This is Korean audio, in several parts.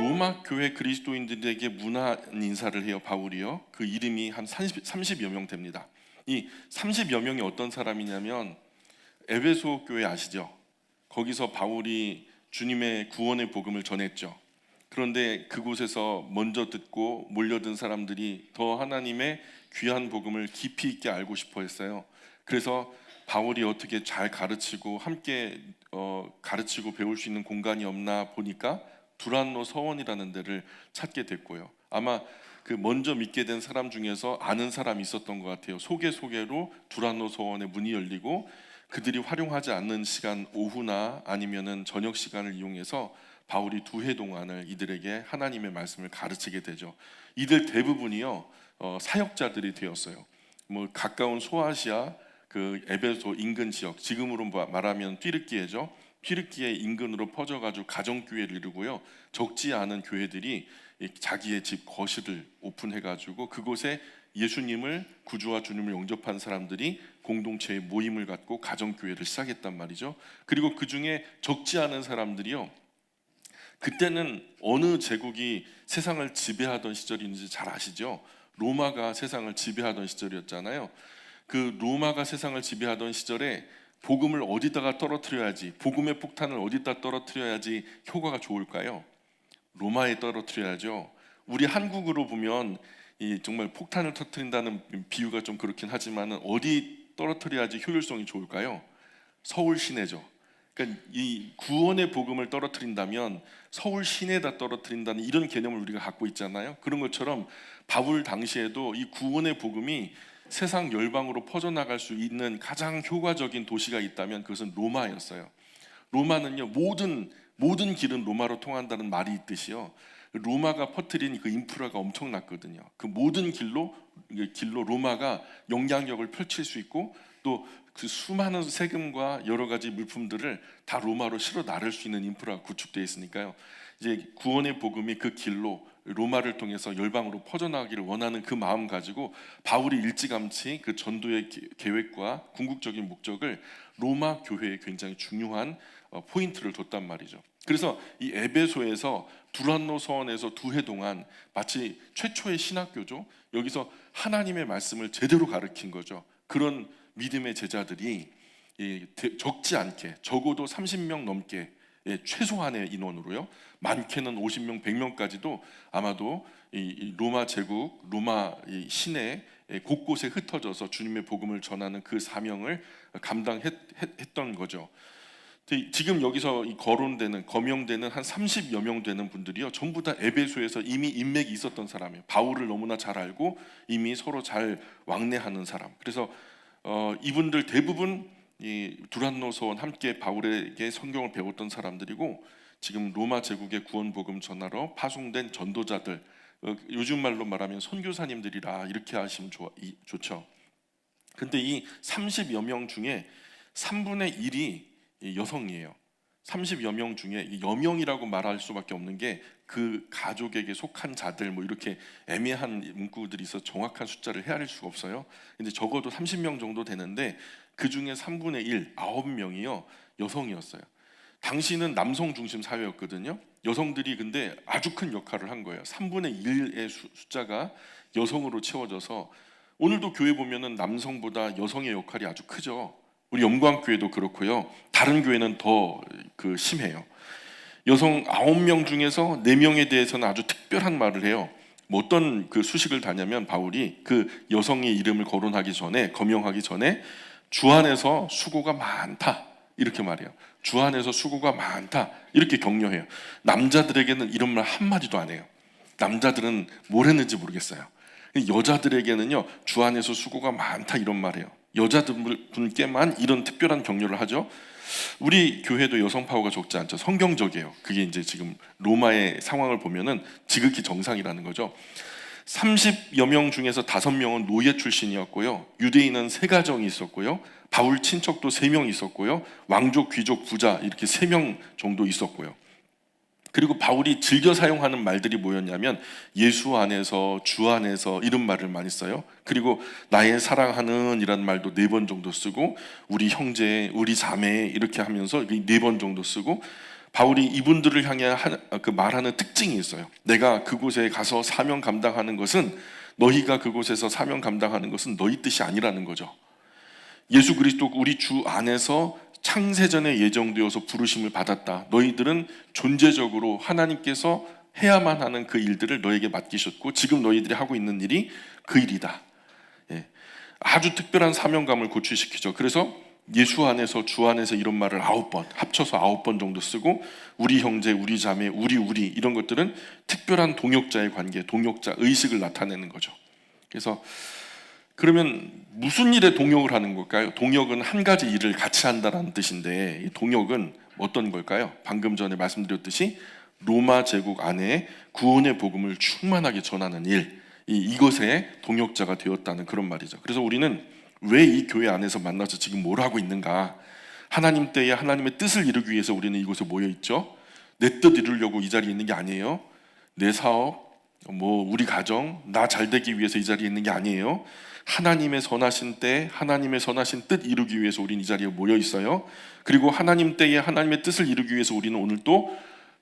로마 교회 그리스도인들에게 문안 인사를 해요. 바울이요. 그 이름이 한 30여 명 됩니다. 이 30여 명이 어떤 사람이냐면 에베소 교회 아시죠? 거기서 바울이 주님의 구원의 복음을 전했죠. 그런데 그곳에서 먼저 듣고 몰려든 사람들이 더 하나님의 귀한 복음을 깊이 있게 알고 싶어 했어요. 그래서 바울이 어떻게 잘 가르치고 함께 가르치고 배울 수 있는 공간이 없나 보니까 두란노 서원이라는 데를 찾게 됐고요. 아마 그 먼저 믿게 된 사람 중에서 아는 사람이 있었던 것 같아요. 소개로 두란노 서원의 문이 열리고 그들이 활용하지 않는 시간 오후나 아니면은 저녁 시간을 이용해서 바울이 2해 동안을 이들에게 하나님의 말씀을 가르치게 되죠. 이들 대부분이요 사역자들이 되었어요. 뭐 가까운 소아시아 그 에베소 인근 지역, 지금으로 말하면 튀르키예죠. 튀르키예 인근으로 퍼져가지고 가정교회를 이루고요. 적지 않은 교회들이 자기의 집 거실을 오픈해가지고 그곳에 예수님을 구주와 주님을 영접한 사람들이 공동체의 모임을 갖고 가정교회를 시작했단 말이죠. 그리고 그 중에 적지 않은 사람들이요. 그때는 어느 제국이 세상을 지배하던 시절인지 잘 아시죠? 로마가 세상을 지배하던 시절이었잖아요. 그 로마가 세상을 지배하던 시절에 복음을 어디다가 떨어뜨려야지, 복음의 폭탄을 어디다 떨어뜨려야지 효과가 좋을까요? 로마에 떨어뜨려야죠. 우리 한국으로 보면 정말 폭탄을 터뜨린다는 비유가 좀 그렇긴 하지만 어디 떨어뜨려야지 효율성이 좋을까요? 서울 시내죠. 그러니까 이 구원의 복음을 떨어뜨린다면 서울 시내에다 떨어뜨린다는 이런 개념을 우리가 갖고 있잖아요. 그런 것처럼 바울 당시에도 이 구원의 복음이 세상 열방으로 퍼져나갈 수 있는 가장 효과적인 도시가 있다면 그것은 로마였어요. 로마는요 모든 길은 로마로 통한다는 말이 있듯이요. 로마가 퍼뜨린 그 인프라가 엄청났거든요. 그 모든 길로 로마가 영향력을 펼칠 수 있고 또 그 수많은 세금과 여러 가지 물품들을 다 로마로 실어 나를 수 있는 인프라가 구축되어 있으니까요. 이제 구원의 복음이 그 길로 로마를 통해서 열방으로 퍼져나가기를 원하는 그 마음 가지고 바울이 일찌감치 그 전도의 계획과 궁극적인 목적을 로마 교회에 굉장히 중요한 포인트를 뒀단 말이죠. 그래서 이 에베소에서 두란노 서원에서 2해 동안 마치 최초의 신학교죠. 여기서 하나님의 말씀을 제대로 가르친 거죠. 그런 믿음의 제자들이 적지 않게 적어도 30명 넘게 최소한의 인원으로요. 많게는 50명, 100명까지도 아마도 이 로마 제국, 로마 시내 곳곳에 흩어져서 주님의 복음을 전하는 그 사명을 감당했던 거죠. 지금 여기서 거론되는 거명되는 한 30여 명 되는 분들이요 전부 다 에베소에서 이미 인맥이 있었던 사람이에요. 바울을 너무나 잘 알고 이미 서로 잘 왕래하는 사람. 그래서 이분들 대부분 이 두란노 서원 함께 바울에게 성경을 배웠던 사람들이고 지금 로마 제국의 구원 복음 전하러 파송된 전도자들, 요즘 말로 말하면 선교사님들이라 이렇게 하시면 좋죠. 근데 이 30여 명 중에 3분의 1이 여성이에요. 30여 명 중에 여명이라고 말할 수밖에 없는 게 그 가족에게 속한 자들 뭐 이렇게 애매한 문구들이 있어 정확한 숫자를 헤아릴 수가 없어요. 근데 적어도 30명 정도 되는데 그 중에 3분의 1, 9명이요 여성이었어요. 당시는 남성 중심 사회였거든요. 여성들이 근데 아주 큰 역할을 한 거예요. 3분의 1의 숫자가 여성으로 채워져서 오늘도 교회 보면은 남성보다 여성의 역할이 아주 크죠. 우리 영광교회도 그렇고요. 다른 교회는 더 심해요. 여성 9명 중에서 4명에 대해서는 아주 특별한 말을 해요. 뭐 어떤 그 수식을 다냐면 바울이 그 여성의 이름을 거론하기 전에 거명하기 전에 주 안에서 수고가 많다 이렇게 말해요. 주 안에서 수고가 많다 이렇게 격려해요. 남자들에게는 이런 말 한마디도 안 해요. 남자들은 뭘 했는지 모르겠어요. 여자들에게는요 주 안에서 수고가 많다 이런 말해요. 여자분께만 이런 특별한 격려를 하죠. 우리 교회도 여성 파워가 적지 않죠. 성경적이에요. 그게 이제 지금 로마의 상황을 보면은 지극히 정상이라는 거죠. 30여 명 중에서 5명은 노예 출신이었고요. 유대인은 3가정이 있었고요. 바울 친척도 3명 있었고요. 왕족, 귀족, 부자 이렇게 3명 정도 있었고요. 그리고 바울이 즐겨 사용하는 말들이 뭐였냐면 예수 안에서, 주 안에서 이런 말을 많이 써요. 그리고 나의 사랑하는 이라는 말도 4번 정도 쓰고 우리 형제, 우리 자매 이렇게 하면서 4번 정도 쓰고 바울이 이분들을 향해 그 말하는 특징이 있어요. 내가 그곳에 가서 사명 감당하는 것은, 너희가 그곳에서 사명 감당하는 것은 너희 뜻이 아니라는 거죠. 예수 그리스도 우리 주 안에서 창세전에 예정되어서 부르심을 받았다. 너희들은 존재적으로 하나님께서 해야만 하는 그 일들을 너에게 맡기셨고, 지금 너희들이 하고 있는 일이 그 일이다. 예. 아주 특별한 사명감을 고취시키죠. 그래서 예수 안에서, 주 안에서 이런 말을 9번, 합쳐서 9번 정도 쓰고, 우리 형제, 우리 자매, 우리 이런 것들은 특별한 동역자의 관계, 동역자 의식을 나타내는 거죠. 그래서 그러면 무슨 일에 동역을 하는 걸까요? 동역은 한 가지 일을 같이 한다는 뜻인데, 이 동역은 어떤 걸까요? 방금 전에 말씀드렸듯이 로마 제국 안에 구원의 복음을 충만하게 전하는 일, 이것에 동역자가 되었다는 그런 말이죠. 그래서 우리는 왜 이 교회 안에서 만나서 지금 뭘 하고 있는가? 하나님 때에 하나님의 뜻을 이루기 위해서 우리는 이곳에 모여 있죠. 내 뜻 이루려고 이 자리에 있는 게 아니에요. 내 사업, 우리 가정, 나 잘 되기 위해서 이 자리에 있는 게 아니에요. 하나님의 선하신 때, 하나님의 선하신 뜻 이루기 위해서 우리는 이 자리에 모여 있어요. 그리고 하나님 때에 하나님의 뜻을 이루기 위해서 우리는 오늘 또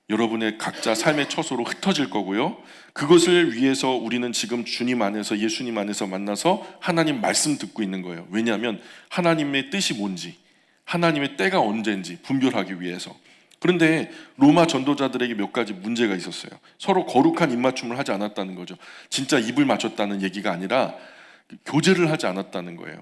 여러분의 각자 삶의 처소로 흩어질 거고요. 그것을 위해서 우리는 지금 주님 안에서, 예수님 안에서 만나서 하나님 말씀 듣고 있는 거예요. 왜냐하면 하나님의 뜻이 뭔지, 하나님의 때가 언제인지 분별하기 위해서. 그런데 로마 전도자들에게 몇 가지 문제가 있었어요. 서로 거룩한 입맞춤을 하지 않았다는 거죠. 진짜 입을 맞췄다는 얘기가 아니라 교제를 하지 않았다는 거예요.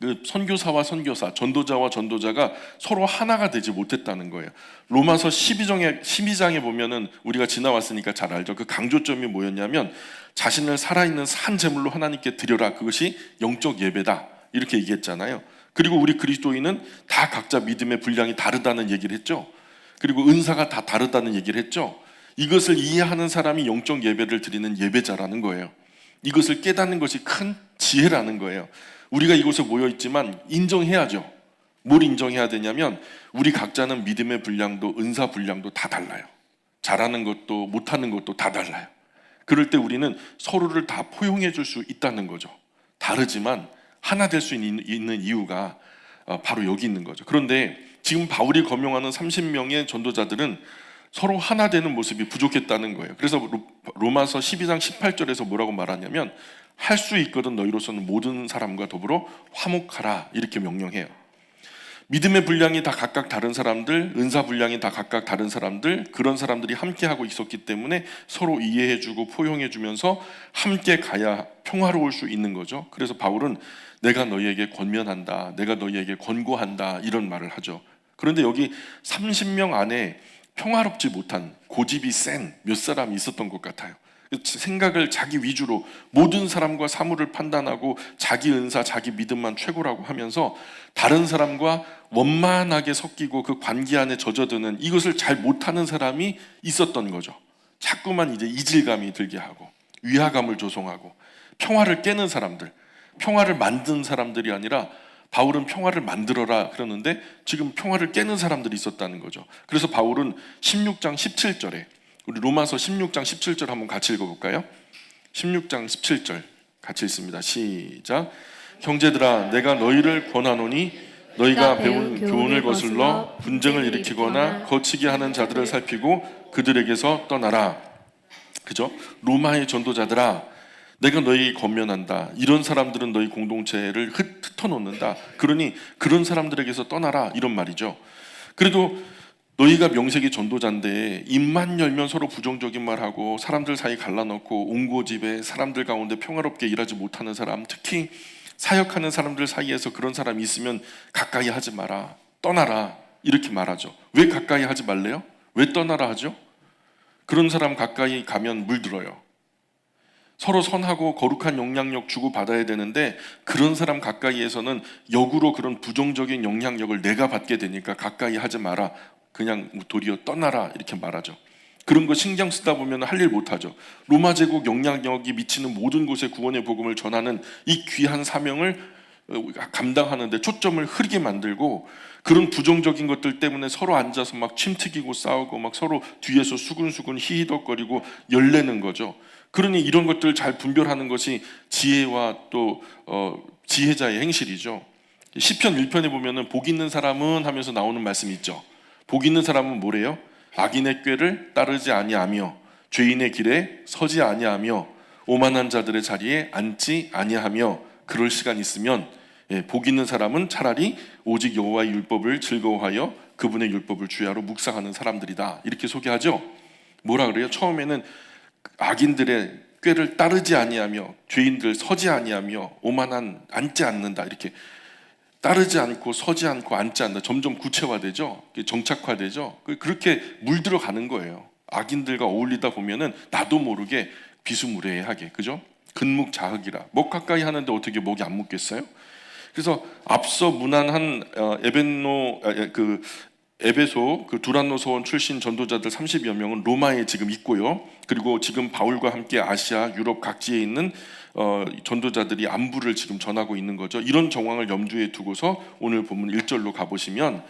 그 선교사와 선교사, 전도자와 전도자가 서로 하나가 되지 못했다는 거예요. 로마서 12장에 보면은 우리가 지나왔으니까 잘 알죠. 그 강조점이 뭐였냐면, 자신을 살아있는 산 제물로 하나님께 드려라. 그것이 영적 예배다. 이렇게 얘기했잖아요. 그리고 우리 그리스도인은 다 각자 믿음의 분량이 다르다는 얘기를 했죠. 그리고 은사가 다 다르다는 얘기를 했죠. 이것을 이해하는 사람이 영적 예배를 드리는 예배자라는 거예요. 이것을 깨닫는 것이 큰 지혜라는 거예요. 우리가 이곳에 모여 있지만 인정해야죠. 뭘 인정해야 되냐면, 우리 각자는 믿음의 분량도 은사 분량도 다 달라요. 잘하는 것도 못하는 것도 다 달라요. 그럴 때 우리는 서로를 다 포용해 줄 수 있다는 거죠. 다르지만 하나 될 수 있는 이유가 바로 여기 있는 거죠. 그런데 지금 바울이 거명하는 30명의 전도자들은 서로 하나 되는 모습이 부족했다는 거예요. 그래서 로마서 12장 18절에서 뭐라고 말하냐면, 할 수 있거든 너희로서는 모든 사람과 더불어 화목하라, 이렇게 명령해요. 믿음의 분량이 다 각각 다른 사람들, 은사 분량이 다 각각 다른 사람들, 그런 사람들이 함께 하고 있었기 때문에 서로 이해해주고 포용해주면서 함께 가야 평화로울 수 있는 거죠. 그래서 바울은 내가 너희에게 권면한다, 내가 너희에게 권고한다, 이런 말을 하죠. 그런데 여기 30명 안에 평화롭지 못한, 고집이 센 몇 사람이 있었던 것 같아요. 생각을 자기 위주로 모든 사람과 사물을 판단하고 자기 은사, 자기 믿음만 최고라고 하면서 다른 사람과 원만하게 섞이고 그 관계 안에 젖어드는, 이것을 잘 못하는 사람이 있었던 거죠. 자꾸만 이제 이질감이 들게 하고 위화감을 조성하고, 평화를 깨는 사람들, 평화를 만든 사람들이 아니라 바울은 평화를 만들어라 그러는데 지금 평화를 깨는 사람들이 있었다는 거죠. 그래서 바울은 16장 17절에, 우리 로마서 16장 17절 한번 같이 읽어볼까요? 16장 17절 같이 읽습니다. 시작. 형제들아, 내가 너희를 권하노니 너희가 배운 교훈을 거슬러 분쟁을 일으키거나 거치게 하는 자들을 살피고 그들에게서 떠나라. 그죠? 로마의 전도자들아, 내가 너희 권면한다. 이런 사람들은 너희 공동체를 흩어놓는다. 그러니 그런 사람들에게서 떠나라, 이런 말이죠. 그래도 너희가 명색이 전도자인데 입만 열면 서로 부정적인 말하고 사람들 사이 갈라놓고 옹고집에 사람들 가운데 평화롭게 일하지 못하는 사람, 특히 사역하는 사람들 사이에서 그런 사람이 있으면 가까이 하지 마라, 떠나라, 이렇게 말하죠. 왜 가까이 하지 말래요? 왜 떠나라 하죠? 그런 사람 가까이 가면 물들어요. 서로 선하고 거룩한 영향력 주고받아야 되는데 그런 사람 가까이에서는 역으로 그런 부정적인 영향력을 내가 받게 되니까 가까이 하지 마라, 그냥 도리어 떠나라, 이렇게 말하죠. 그런 거 신경 쓰다 보면 할 일 못하죠. 로마 제국 영향력이 미치는 모든 곳에 구원의 복음을 전하는 이 귀한 사명을 감당하는데 초점을 흐리게 만들고, 그런 부정적인 것들 때문에 서로 앉아서 막 침튀기고 싸우고 막 서로 뒤에서 수근수근 히히덕거리고 열내는 거죠. 그러니 이런 것들을 잘 분별하는 것이 지혜와 또 지혜자의 행실이죠. 시편 1편에 보면은 복 있는 사람은 하면서 나오는 말씀이 있죠. 복 있는 사람은 뭐래요? 악인의 꾀를 따르지 아니하며 죄인의 길에 서지 아니하며 오만한 자들의 자리에 앉지 아니하며 그럴 시간 있으면 복 있는 사람은 차라리 오직 여호와의 율법을 즐거워하여 그분의 율법을 주야로 묵상하는 사람들이다. 이렇게 소개하죠. 뭐라 그래요? 처음에는 악인들의 꾀를 따르지 아니하며 죄인들 서지 아니하며 오만한 앉지 않는다. 이렇게 따르지 않고 서지 않고 앉지 않는다. 점점 구체화되죠. 정착화되죠. 그렇게 물들어 가는 거예요. 악인들과 어울리다 보면은 나도 모르게 비스무리하게, 그죠? 근묵자흑이라. 목 가까이 하는데 어떻게 목이 안 묻겠어요? 그래서 앞서 문안한 에베소 그 두란노 서원 출신 전도자들 30여 명은 로마에 지금 있고요. 그리고 지금 바울과 함께 아시아, 유럽 각지에 있는 전도자들이 안부를 지금 전하고 있는 거죠. 이런 정황을 염두에 두고서 오늘 본문 1절로 가보시면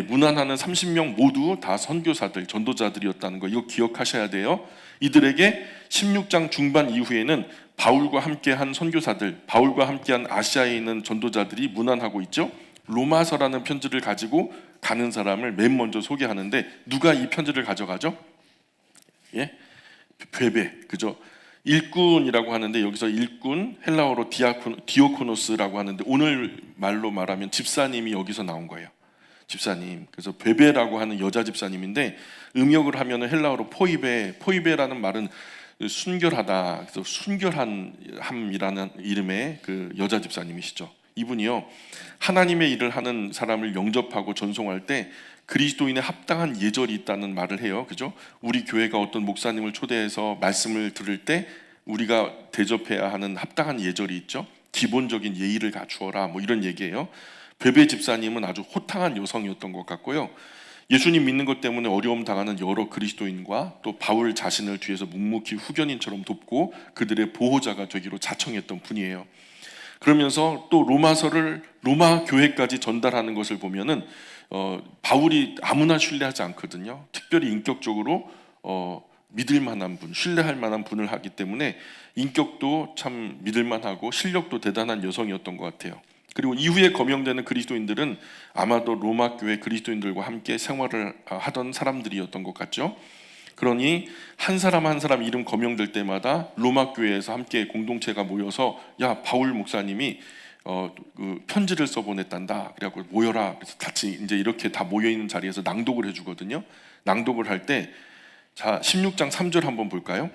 문안하는 30명 모두 다 선교사들, 전도자들이었다는 거 이거 기억하셔야 돼요. 이들에게 16장 중반 이후에는 바울과 함께한 선교사들, 바울과 함께한 아시아에 있는 전도자들이 문안하고 있죠. 로마서라는 편지를 가지고 가는 사람을 맨 먼저 소개하는데 누가 이 편지를 가져가죠? 예? 베베, 그죠? 일꾼이라고 하는데 여기서 일꾼 헬라어로 디오코노스라고 하는데 오늘 말로 말하면 집사님이 여기서 나온 거예요. 집사님. 그래서 베베라고 하는 여자 집사님인데 음역을 하면은 헬라어로 포이베라는 말은 순결하다. 그래서 순결함이라는 이름의 그 여자 집사님이시죠. 이분이요 하나님의 일을 하는 사람을 영접하고 전송할 때 그리스도인의 합당한 예절이 있다는 말을 해요. 그죠? 우리 교회가 어떤 목사님을 초대해서 말씀을 들을 때 우리가 대접해야 하는 합당한 예절이 있죠. 기본적인 예의를 갖추어라. 뭐 이런 얘기예요. 베베 집사님은 아주 호탕한 여성이었던 것 같고요. 예수님 믿는 것 때문에 어려움 당하는 여러 그리스도인과 또 바울 자신을 뒤에서 묵묵히 후견인처럼 돕고 그들의 보호자가 되기로 자청했던 분이에요. 그러면서 또 로마서를 로마 교회까지 전달하는 것을 보면은 바울이 아무나 신뢰하지 않거든요. 특별히 인격적으로 믿을 만한 분, 신뢰할 만한 분을 하기 때문에 인격도 참 믿을 만하고 실력도 대단한 여성이었던 것 같아요. 그리고 이후에 거명되는 그리스도인들은 아마도 로마 교회 그리스도인들과 함께 생활을 하던 사람들이었던 것 같죠. 그러니 한 사람 한 사람 이름 거명될 때마다 로마 교회에서 함께 공동체가 모여서 야 바울 목사님이 그 편지를 써보냈단다. 그래갖고 모여라. 그래서 같이 이제 이렇게 다 모여 있는 자리에서 낭독을 해주거든요. 낭독을 할 때 자 16장 3절 한번 볼까요?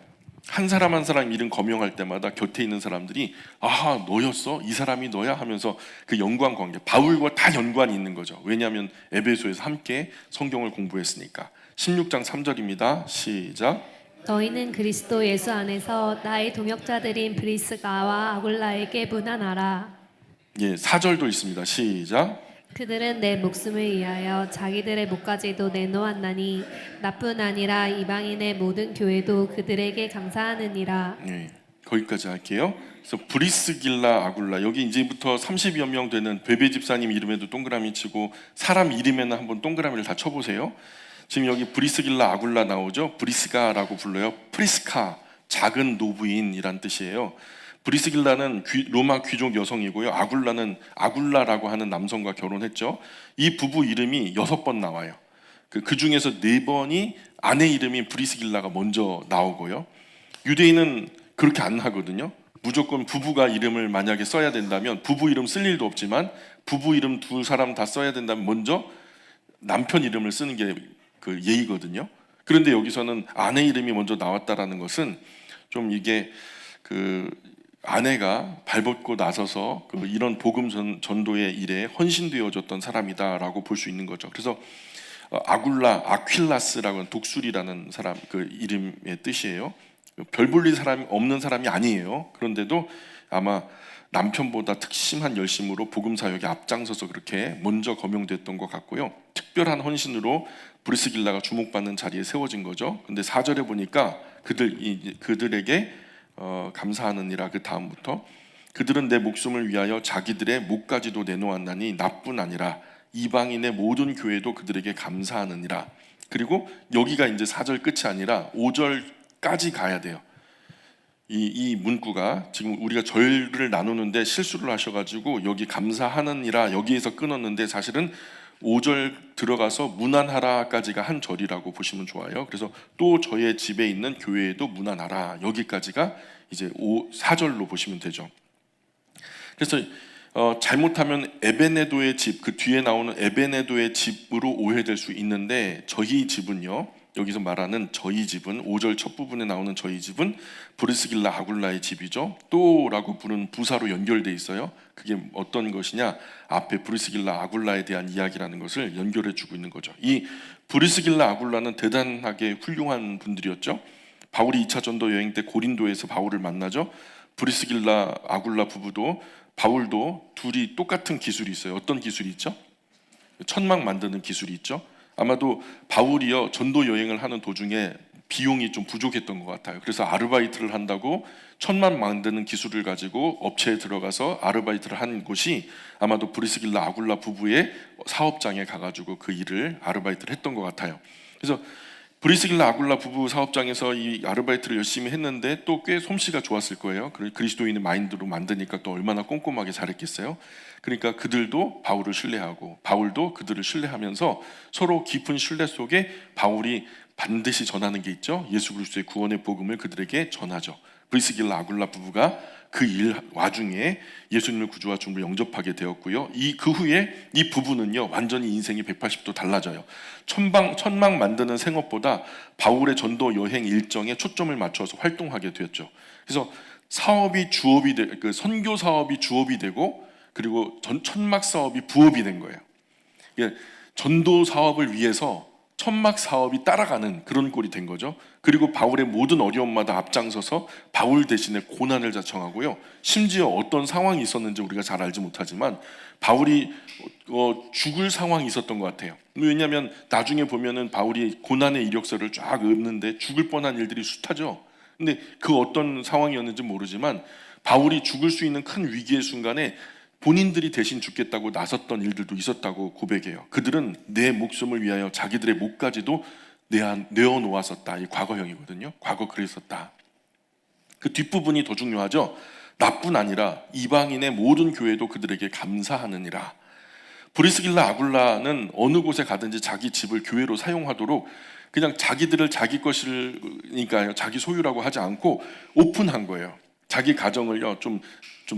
한 사람 한 사람 이름 거명할 때마다 곁에 있는 사람들이 아하 너였어? 이 사람이 너야? 하면서 그 연관 관계 바울과 다 연관이 있는 거죠. 왜냐하면 에베소에서 함께 성경을 공부했으니까. 16장 3절입니다. 시작. 너희는 그리스도 예수 안에서 나의 동역자들인 브리스가와 아굴라에게 문안하라. 예, 4절도 있습니다. 시작. 그들은 내 목숨을 위하여 자기들의 목까지도 내놓았나니 나뿐 아니라 이방인의 모든 교회도 그들에게 감사하느니라. 예, 거기까지 할게요. 그래서 브리스길라 아굴라 여기 이제부터 30여 명 되는 베베 집사님 이름에도 동그라미 치고 사람 이름에는 한번 동그라미를 다 쳐보세요. 지금 여기 브리스길라 아굴라 나오죠. 브리스가라고 불러요. 프리스카 작은 노부인이란 뜻이에요. 브리스길라는 로마 귀족 여성이고요. 아굴라라고 하는 남성과 결혼했죠. 이 부부 이름이 6번 나와요. 그 중에서 4번이 아내 이름이 브리스길라가 먼저 나오고요. 유대인은 그렇게 안 하거든요. 무조건 부부가 이름을 만약에 써야 된다면 부부 이름 쓸 일도 없지만 부부 이름 두 사람 다 써야 된다면 먼저 남편 이름을 쓰는 게 그 예의거든요. 그런데 여기서는 아내 이름이 먼저 나왔다라는 것은 좀 이게 그 아내가 발벗고 나서서 그 이런 복음 전도의 일에 헌신되어졌던 사람이다라고 볼 수 있는 거죠. 그래서 아퀼라스라고 하는 독수리라는 사람 그 이름의 뜻이에요. 별 볼일 사람이 없는 사람이 아니에요. 그런데도 아마 남편보다 특심한 열심으로 복음 사역에 앞장서서 그렇게 먼저 거명됐던 것 같고요. 특별한 헌신으로 브리스길라가 주목받는 자리에 세워진 거죠. 근데 4절에 보니까 그들에게 감사하느니라. 그 다음부터 그들은 내 목숨을 위하여 자기들의 목까지도 내놓았나니 나뿐 아니라 이방인의 모든 교회도 그들에게 감사하느니라. 그리고 여기가 이제 4절 끝이 아니라 5절까지 가야 돼요. 이 문구가 지금 우리가 절을 나누는데 실수를 하셔가지고 여기 감사하느니라 여기에서 끊었는데 사실은 5절 들어가서 문안하라까지가 한 절이라고 보시면 좋아요. 그래서 또 저의 집에 있는 교회에도 문안하라, 여기까지가 이제 4절로 보시면 되죠. 그래서 잘못하면 에베네도의 집, 그 뒤에 나오는 에베네도의 집으로 오해될 수 있는데, 저희 집은요, 여기서 말하는 저희 집은 5절 첫 부분에 나오는 저희 집은 브리스길라 아굴라의 집이죠. 또라고 부르는 부사로 연결돼 있어요. 그게 어떤 것이냐, 앞에 브리스길라 아굴라에 대한 이야기라는 것을 연결해 주고 있는 거죠. 이 브리스길라 아굴라는 대단하게 훌륭한 분들이었죠. 바울이 2차 전도 여행 때 고린도에서 바울을 만나죠. 브리스길라 아굴라 부부도 바울도 둘이 똑같은 기술이 있어요. 어떤 기술이 있죠? 천막 만드는 기술이 있죠. 아마도 바울이요, 전도 여행을 하는 도중에 비용이 좀 부족했던 것 같아요. 그래서 아르바이트를 한다고 천막 만드는 기술을 가지고 업체에 들어가서 아르바이트를 한 곳이 아마도 브리스길라 아굴라 부부의 사업장에 가가지고 그 일을 아르바이트를 했던 것 같아요. 그래서 브리스길라 아굴라 부부 사업장에서 이 아르바이트를 열심히 했는데 또 꽤 솜씨가 좋았을 거예요. 그리스도인의 마인드로 만드니까 또 얼마나 꼼꼼하게 잘했겠어요. 그러니까 그들도 바울을 신뢰하고 바울도 그들을 신뢰하면서 서로 깊은 신뢰 속에 바울이 반드시 전하는 게 있죠. 예수 그리스도의 구원의 복음을 그들에게 전하죠. 브리스길라 아굴라 부부가 그 일 와중에 예수님을 구주와 주님을 영접하게 되었고요. 그 후에 이 부부는요, 완전히 인생이 180도 달라져요. 천막 만드는 생업보다 바울의 전도 여행 일정에 초점을 맞춰서 활동하게 되었죠. 그래서 사업이 주업이 그 선교 사업이 주업이 되고, 그리고 천막 사업이 부업이 된 거예요. 전도 사업을 위해서 천막 사업이 따라가는 그런 꼴이 된 거죠. 그리고 바울의 모든 어려움마다 앞장서서 바울 대신에 고난을 자청하고요. 심지어 어떤 상황이 있었는지 우리가 잘 알지 못하지만 바울이 죽을 상황이 있었던 것 같아요. 왜냐하면 나중에 보면은 바울이 고난의 이력서를 쫙 읊는데 죽을 뻔한 일들이 숱하죠. 근데 그 어떤 상황이었는지 모르지만 바울이 죽을 수 있는 큰 위기의 순간에 본인들이 대신 죽겠다고 나섰던 일들도 있었다고 고백해요. 그들은 내 목숨을 위하여 자기들의 목까지도 내어놓았었다. 이 과거형이거든요. 과거 그랬었다. 그 뒷부분이 더 중요하죠. 나뿐 아니라 이방인의 모든 교회도 그들에게 감사하느니라. 브리스길라 아굴라는 어느 곳에 가든지 자기 집을 교회로 사용하도록 그냥 자기들을 자기 것이니까요, 자기 소유라고 하지 않고 오픈한 거예요. 자기 가정을요, 좀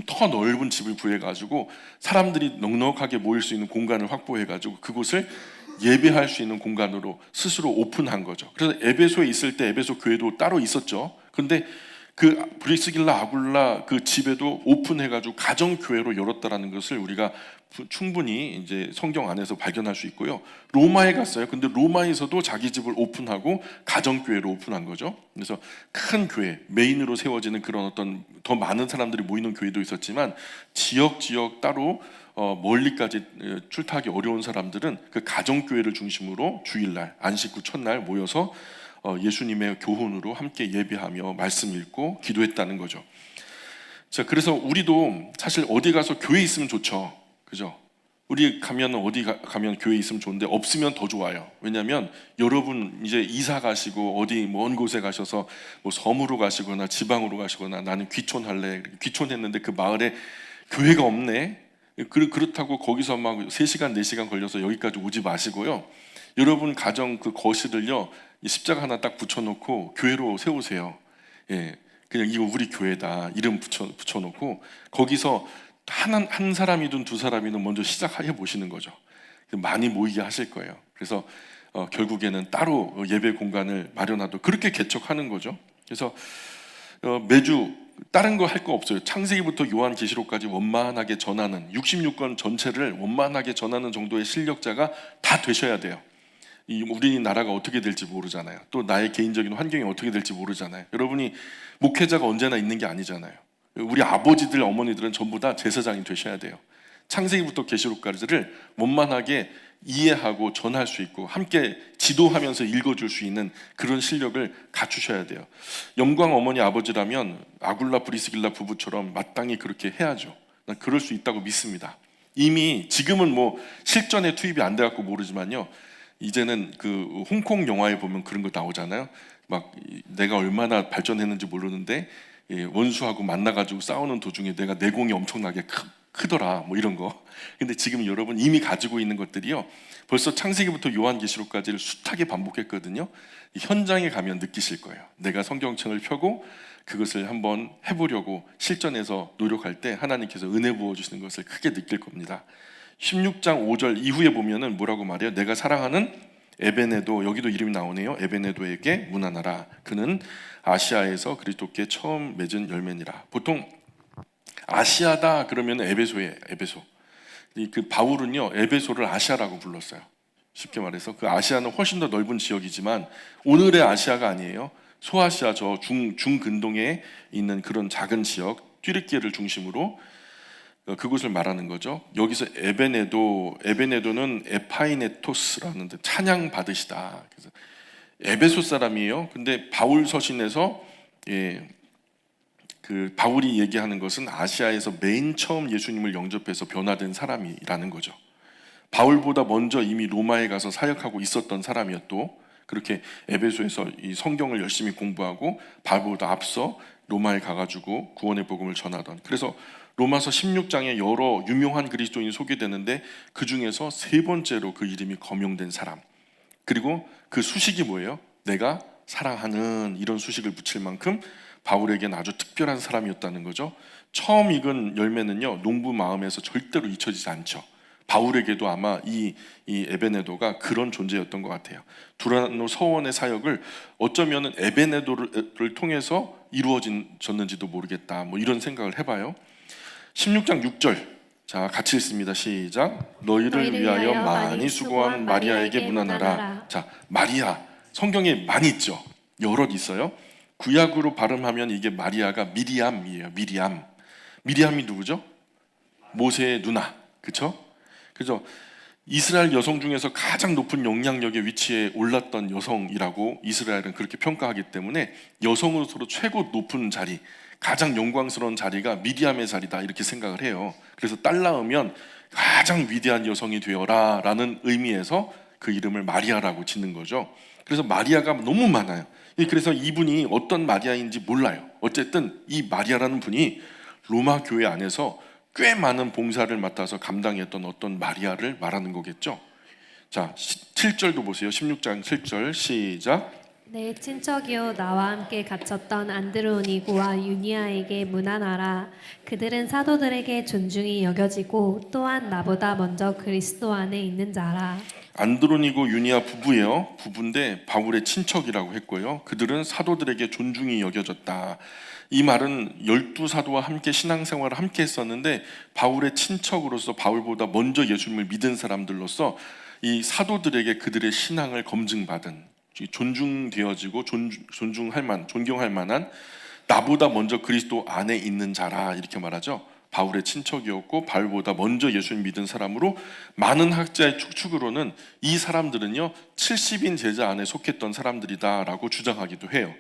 더 넓은 집을 구해가지고 사람들이 넉넉하게 모일 수 있는 공간을 확보해가지고 그곳을 예배할 수 있는 공간으로 스스로 오픈한 거죠. 그래서 에베소에 있을 때 에베소 교회도 따로 있었죠. 근데 그 브리스길라 아굴라 그 집에도 오픈해가지고 가정 교회로 열었다라는 것을 우리가 충분히 이제 성경 안에서 발견할 수 있고요. 로마에 갔어요. 근데 로마에서도 자기 집을 오픈하고 가정 교회로 오픈한 거죠. 그래서 큰 교회, 메인으로 세워지는 그런 어떤 더 많은 사람들이 모이는 교회도 있었지만 지역 따로 멀리까지 출타하기 어려운 사람들은 그 가정 교회를 중심으로 주일날, 안식 후 첫날 모여서 예수님의 교훈으로 함께 예배하며 말씀 읽고 기도했다는 거죠. 자, 그래서 우리도 사실 어디 가서 교회 있으면 좋죠. 그죠? 우리 가면 어디 가면 교회 있으면 좋은데 없으면 더 좋아요. 왜냐하면 여러분 이제 이사 가시고 어디 먼 곳에 가셔서 뭐 섬으로 가시거나 지방으로 가시거나 나는 귀촌할래. 귀촌했는데 그 마을에 교회가 없네. 그렇다고 거기서 막 3시간 4시간 걸려서 여기까지 오지 마시고요. 여러분 가정 그 거실을요, 십자가 하나 딱 붙여놓고 교회로 세우세요. 예, 그냥 이거 우리 교회다 이름 붙여놓고 거기서 한 사람이든 두 사람이든 먼저 시작해 보시는 거죠. 많이 모이게 하실 거예요. 그래서 결국에는 따로 예배 공간을 마련하도록 그렇게 개척하는 거죠. 그래서 매주 다른 거 할 거 없어요. 창세기부터 요한계시록까지 원만하게 전하는 66권 전체를 원만하게 전하는 정도의 실력자가 다 되셔야 돼요. 우리나라가 어떻게 될지 모르잖아요. 또 나의 개인적인 환경이 어떻게 될지 모르잖아요. 여러분이 목회자가 언제나 있는 게 아니잖아요. 우리 아버지들, 어머니들은 전부 다 제사장이 되셔야 돼요. 창세기부터 계시록까지를 원만하게 이해하고 전할 수 있고 함께 지도하면서 읽어줄 수 있는 그런 실력을 갖추셔야 돼요. 영광 어머니 아버지라면 아굴라 브리스길라 부부처럼 마땅히 그렇게 해야죠. 난 그럴 수 있다고 믿습니다. 이미 지금은 뭐 실전에 투입이 안 돼갖고 모르지만요, 이제는 그 홍콩 영화에 보면 그런 거 나오잖아요. 막 내가 얼마나 발전했는지 모르는데 원수하고 만나가지고 싸우는 도중에 내가 내공이 엄청나게 크더라 뭐 이런 거. 근데 지금 여러분 이미 가지고 있는 것들이요, 벌써 창세기부터 요한계시록까지를 숱하게 반복했거든요. 이 현장에 가면 느끼실 거예요. 내가 성경책을 펴고 그것을 한번 해보려고 실전에서 노력할 때 하나님께서 은혜 부어주시는 것을 크게 느낄 겁니다. 16장 5절 이후에 보면은 뭐라고 말해요? 내가 사랑하는 에베네도, 여기도 이름이 나오네요. 에베네도에게 문안하라. 그는 아시아에서 그리스도께 처음 맺은 열매니라. 보통 아시아다 그러면 에베소에 에베소. 그 바울은요 에베소를 아시아라고 불렀어요. 쉽게 말해서 그 아시아는 훨씬 더 넓은 지역이지만 오늘의 아시아가 아니에요. 소아시아 저 중근동에 있는 그런 작은 지역 튀르키예를 중심으로 그곳을 말하는 거죠. 여기서 에베네도는 에파이네토스라는 데 찬양 받으시다. 그래서 에베소 사람이에요. 근데 바울 서신에서 그 바울이 얘기하는 것은 아시아에서 맨 처음 예수님을 영접해서 변화된 사람이라는 거죠. 바울보다 먼저 이미 로마에 가서 사역하고 있었던 사람이었고, 그렇게 에베소에서 이 성경을 열심히 공부하고 바울보다 앞서 로마에 가가지고 구원의 복음을 전하던. 그래서 로마서 16장에 여러 유명한 그리스도인이 소개되는데 그 중에서 세 번째로 그 이름이 거명된 사람. 그리고 그 수식이 뭐예요? 내가 사랑하는, 이런 수식을 붙일 만큼 바울에게는 아주 특별한 사람이었다는 거죠. 처음 익은 열매는요 농부 마음에서 절대로 잊혀지지 않죠. 바울에게도 아마 이 에베네도가 그런 존재였던 것 같아요. 두라노 서원의 사역을 어쩌면 에베네도를 통해서 이루어졌는지도 모르겠다, 뭐 이런 생각을 해봐요. 16장 6절, 자 같이 읽습니다. 시작. 너희를 위하여 많이 수고한 마리아에게 문안하라. 자, 마리아 성경에 많이 있죠. 여럿 있어요. 구약으로 발음하면 이게 마리아가 미리암이에요. 미리암이 누구죠? 모세의 누나, 그렇죠? 그래서 이스라엘 여성 중에서 가장 높은 영향력의 위치에 올랐던 여성이라고 이스라엘은 그렇게 평가하기 때문에 여성으로서 최고 높은 자리, 가장 영광스러운 자리가 미리암의 자리다 이렇게 생각을 해요. 그래서 딸 낳으면 가장 위대한 여성이 되어라 라는 의미에서 그 이름을 마리아라고 짓는 거죠. 그래서 마리아가 너무 많아요. 그래서 이분이 어떤 마리아인지 몰라요. 어쨌든 이 마리아라는 분이 로마 교회 안에서 꽤 많은 봉사를 맡아서 감당했던 어떤 마리아를 말하는 거겠죠. 자, 7절도 보세요. 16장 7절 시작. 내 친척이요 나와 함께 갇혔던 안드로니고와 유니아에게 문안하라. 그들은 사도들에게 존중이 여겨지고 또한 나보다 먼저 그리스도 안에 있는 자라. 안드로니고 유니아 부부예요. 부부인데 바울의 친척이라고 했고요. 그들은 사도들에게 존중이 여겨졌다. 이 말은 12사도와 함께 신앙생활을 함께 했었는데 바울의 친척으로서 바울보다 먼저 예수님을 믿은 사람들로서 이 사도들에게 그들의 신앙을 검증받은, 존중되어지고 존경할 만한, 나보다 먼저 그리스도 안에 있는 자라 이렇게 말하죠. 바울의 친척이었고 바울보다 먼저 예수님 믿은 사람으로, 많은 학자의 추측으로는 이 사람들은요 70인 제자 안에 속했던 사람들이다라고 주장하기도 해요.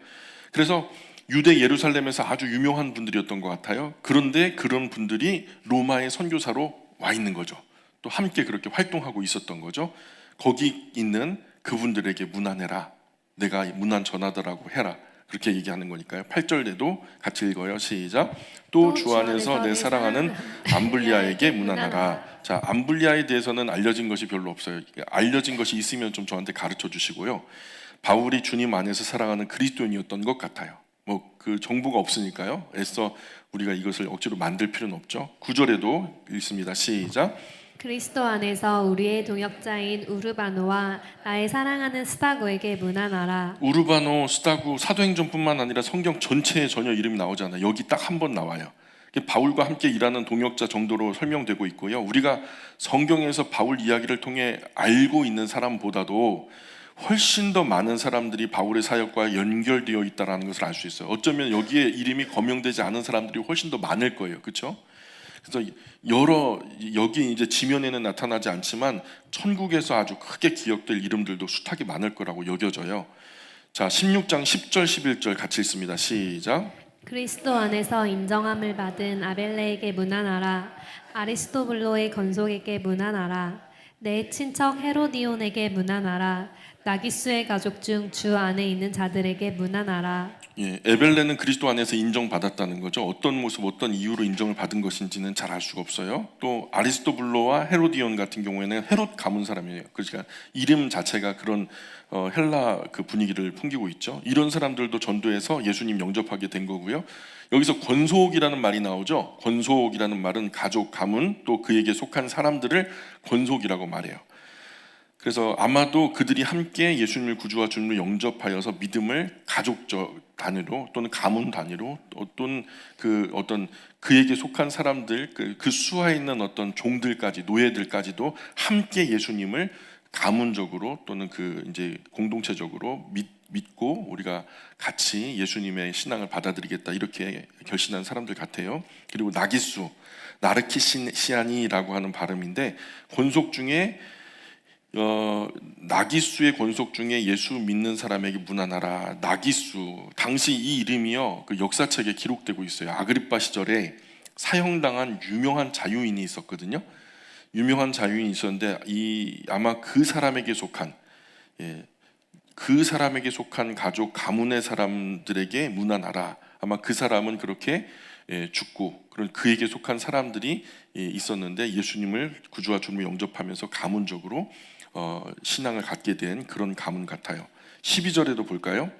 그래서 유대 예루살렘에서 아주 유명한 분들이었던 것 같아요. 그런데 그런 분들이 로마의 선교사로 와 있는 거죠. 또 함께 그렇게 활동하고 있었던 거죠. 거기 있는 그분들에게 문안해라. 내가 문안 전하더라고 해라. 그렇게 얘기하는 거니까요. 8절에도 같이 읽어요. 시작. 또 주 안에서 내 사랑하는 암블리아에게 문안하라. 자, 암블리아에 대해서는 알려진 것이 별로 없어요. 알려진 것이 있으면 좀 저한테 가르쳐 주시고요. 바울이 주님 안에서 사랑하는 그리스도인이었던 것 같아요. 뭐 그 정보가 없으니까요. 애써 우리가 이것을 억지로 만들 필요는 없죠. 9절에도 읽습니다. 시작. 그리스도 안에서 우리의 동역자인 우르바노와 나의 사랑하는 스타고에게 문안하라. 우르바노, 스타구, 사도행전뿐만 아니라 성경 전체에 전혀 이름이 나오지 않아요. 여기 딱 한 번 나와요. 바울과 함께 일하는 동역자 정도로 설명되고 있고요. 우리가 성경에서 바울 이야기를 통해 알고 있는 사람보다도 훨씬 더 많은 사람들이 바울의 사역과 연결되어 있다는 것을 알 수 있어요. 어쩌면 여기에 이름이 거명되지 않은 사람들이 훨씬 더 많을 거예요. 그렇죠? 그래서 여기 이제 지면에는 나타나지 않지만 천국에서 아주 크게 기억될 이름들도 숱하게 많을 거라고 여겨져요. 자, 16장 10절 11절 같이 읽습니다. 시작. 그리스도 안에서 인정함을 받은 아벨레에게 문안하라. 아리스토블로의 건속에게 문안하라. 내 친척 헤로디온에게 문안하라. 나기수의 가족 중 주 안에 있는 자들에게 문안하라. 예, 에벨레는 그리스도 안에서 인정받았다는 거죠. 어떤 모습, 어떤 이유로 인정을 받은 것인지는 잘 알 수가 없어요. 또 아리스토블로와 헤로디온 같은 경우에는 헤롯 가문 사람이에요. 그러니까 이름 자체가 그런 헬라 그 분위기를 풍기고 있죠. 이런 사람들도 전도해서 예수님 영접하게 된 거고요. 여기서 권속이라는 말이 나오죠. 권속이라는 말은 가족, 가문, 또 그에게 속한 사람들을 권속이라고 말해요. 그래서 아마도 그들이 함께 예수님을 구주와 주님으로 영접하여서 믿음을 가족적 단위로 또는 가문 단위로 어떤 그에게 속한 사람들 그 수하에 있는 어떤 종들까지 노예들까지도 함께 예수님을 가문적으로 또는 그 이제 공동체적으로 믿고 우리가 같이 예수님의 신앙을 받아들이겠다 이렇게 결심한 사람들 같아요. 그리고 나기수, 나르키시아니라고 하는 발음인데 권속 중에 나기수의 권속 중에 예수 믿는 사람에게 문안하라. 나기수 당시 이 이름이요 그 역사책에 기록되고 있어요. 아그리빠 시절에 사형당한 유명한 자유인이 있었거든요. 유명한 자유인이 있었는데 아마 그 사람에게 속한 그 사람에게 속한 가족 가문의 사람들에게 문안하라. 아마 그 사람은 그렇게 죽고 그런 그에게 속한 사람들이 있었는데 예수님을 구주와 주님을 영접하면서 가문적으로 신앙을 갖게 된 그런 가문 같아요. 12절에도 볼까요?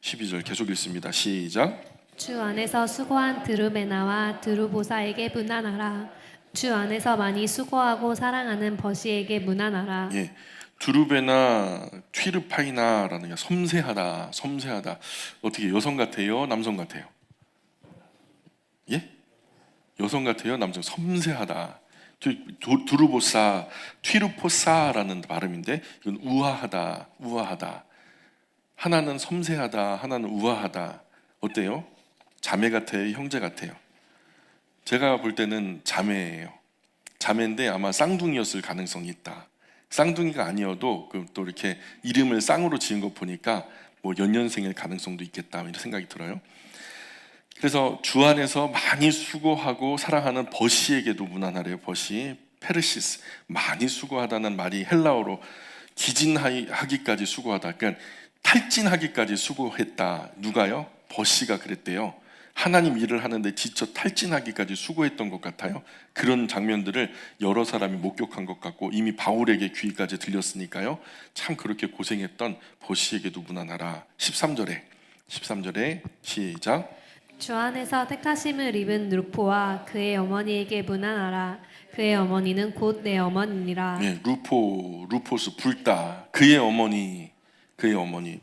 12절 계속 읽습니다. 시작. 주 안에서 수고한 드루베나와 드루보사에게 문안하라. 주 안에서 많이 수고하고 사랑하는 버시에게 문안하라. 예, 두루베나 튀르파이나라는 게 섬세하다. 어떻게 여성 같아요? 남성 같아요? 예? 여성 같아요? 남성? 섬세하다. 두루보사, 튀르포사라는 발음인데 이건 우아하다. 하나는 섬세하다, 하나는 우아하다. 어때요? 자매 같아요? 형제 같아요? 제가 볼 때는 자매예요. 자매인데 아마 쌍둥이였을 가능성이 있다. 쌍둥이가 아니어도 또 이렇게 이름을 쌍으로 지은 거 보니까 뭐 연년생일 가능성도 있겠다 이런 생각이 들어요. 그래서 주 안에서 많이 수고하고 사랑하는 버시에게도 문안하래요. 버시, 페르시스. 많이 수고하다는 말이 헬라어로 기진하기까지 수고하다. 그러니까 탈진하기까지 수고했다. 누가요? 버시가 그랬대요. 하나님 일을 하는데 지쳐 탈진하기까지 수고했던 것 같아요. 그런 장면들을 여러 사람이 목격한 것 같고 이미 바울에게 귀까지 들렸으니까요. 참 그렇게 고생했던 버시에게도 문안하라. 13절에 시작. 주 안에서 택하심을 입은 루포와 그의 어머니에게 문안하라. 그의 어머니는 곧 내 어머니니라. 네, 루포스 불다. 그의 어머니.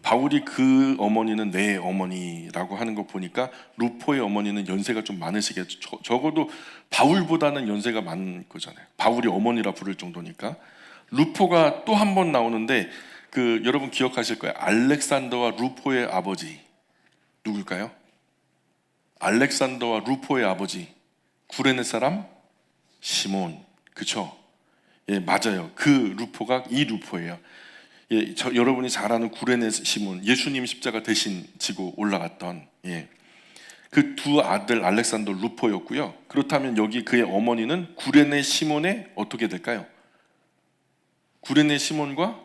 바울이 그 어머니는 내 어머니라고 하는 거 보니까 루포의 어머니는 연세가 좀 많으시겠죠. 적어도 바울보다는 연세가 많은 거잖아요. 바울이 어머니라 부를 정도니까. 루포가 또 한 번 나오는데 여러분 기억하실 거예요. 알렉산더와 루포의 아버지 누굴까요? 알렉산더와 루포의 아버지 구레네 사람 시몬. 그쵸? 예, 맞아요. 그 루포가 이 루포예요. 예, 여러분이 잘 아는 구레네 시몬, 예수님 십자가 대신 지고 올라갔던 그 두 아들 알렉산더 루포였고요. 그렇다면 여기 그의 어머니는 구레네 시몬의 어떻게 될까요? 구레네 시몬과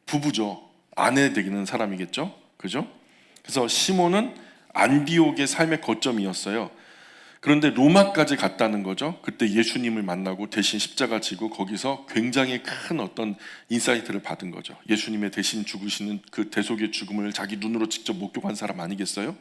부부죠. 아내 되는 사람이겠죠. 그죠? 그래서 시몬은 안디옥의 삶의 거점이었어요. 그런데 로마까지 갔다는 거죠. 그때 예수님을 만나고 대신 십자가 지고 거기서 굉장히 큰 어떤 인사이트를 받은 거죠. 예수님의 대신 죽으시는 그 대속의 죽음을 자기 눈으로 직접 목격한 사람 아니겠어요?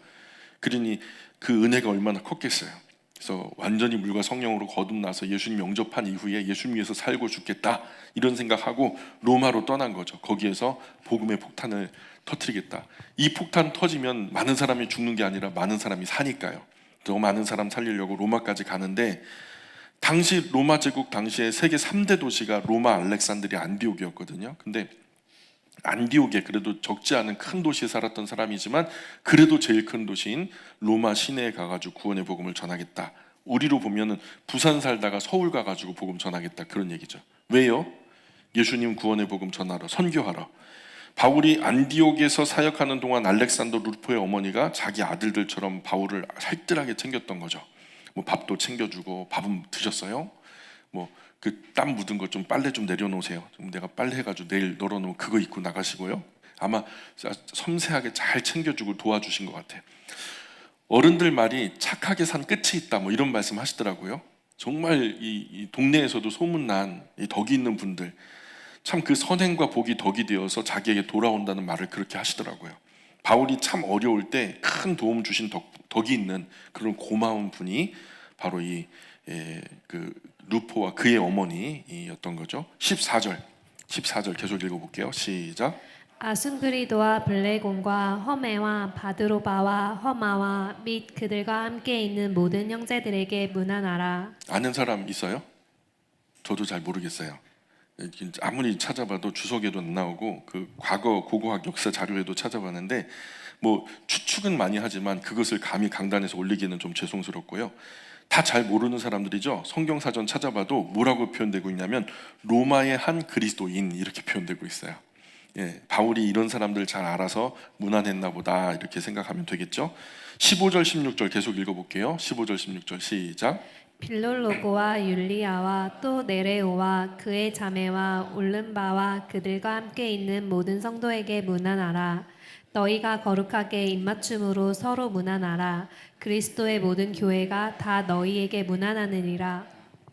그러니 그 은혜가 얼마나 컸겠어요. 그래서 완전히 물과 성령으로 거듭나서 예수님 영접한 이후에 예수님 위해서 살고 죽겠다 이런 생각하고 로마로 떠난 거죠. 거기에서 복음의 폭탄을 터뜨리겠다. 이 폭탄 터지면 많은 사람이 죽는 게 아니라 많은 사람이 사니까요. 더 많은 사람 살리려고 로마까지 가는데 당시 로마 제국 당시에 세계 3대 도시가 로마, 알렉산드리아, 안디옥이었거든요. 근데 안디옥에 그래도 적지 않은 큰 도시에 살았던 사람이지만 그래도 제일 큰 도시인 로마 시내에 가가지고 구원의 복음을 전하겠다. 우리로 보면은 부산 살다가 서울 가가지고 복음 전하겠다 그런 얘기죠. 왜요? 예수님 구원의 복음 전하러 선교하러. 바울이 안디옥에서 사역하는 동안 알렉산더 루포의 어머니가 자기 아들들처럼 바울을 살뜰하게 챙겼던 거죠. 뭐 밥도 챙겨주고 밥은 드셨어요? 뭐 그 땀 묻은 것 좀 빨래 좀 내려놓으세요. 좀 내가 빨래 해가지고 내일 널어놓으면 그거 입고 나가시고요. 아마 섬세하게 잘 챙겨주고 도와주신 것 같아요. 어른들 말이 착하게 산 끝이 있다 뭐 이런 말씀 하시더라고요. 정말 이 동네에서도 소문난 이 덕이 있는 분들, 참 그 선행과 복이 덕이 되어서 자기에게 돌아온다는 말을 그렇게 하시더라고요. 바울이 참 어려울 때 큰 도움 주신 덕이 있는 그런 고마운 분이 바로 그 루포와 그의 어머니였던 거죠. 14절 계속 읽어볼게요. 시작. 아순그리도와 블레곤과 허메와 바드로바와 허마와 및 그들과 함께 있는 모든 형제들에게 문안하라. 아는 사람 있어요? 저도 잘 모르겠어요. 아무리 찾아봐도 주석에도 안 나오고 그 과거 고고학 역사 자료에도 찾아봤는데 뭐 추측은 많이 하지만 그것을 감히 강단에서 올리기는 좀 죄송스럽고요. 다 잘 모르는 사람들이죠. 성경사전 찾아봐도 뭐라고 표현되고 있냐면 로마의 한 그리스도인 이렇게 표현되고 있어요. 예, 바울이 이런 사람들 잘 알아서 문안했나 보다 이렇게 생각하면 되겠죠. 15절 16절 계속 읽어볼게요. 15절 16절 시작. 빌롤로고와 율리아와 또 네레오와 그의 자매와 올른바와 그들과 함께 있는 모든 성도에게 문안하라. 너희가 거룩하게 입맞춤으로 서로 문안하라. 그리스도의 모든 교회가 다 너희에게 문안하느니라.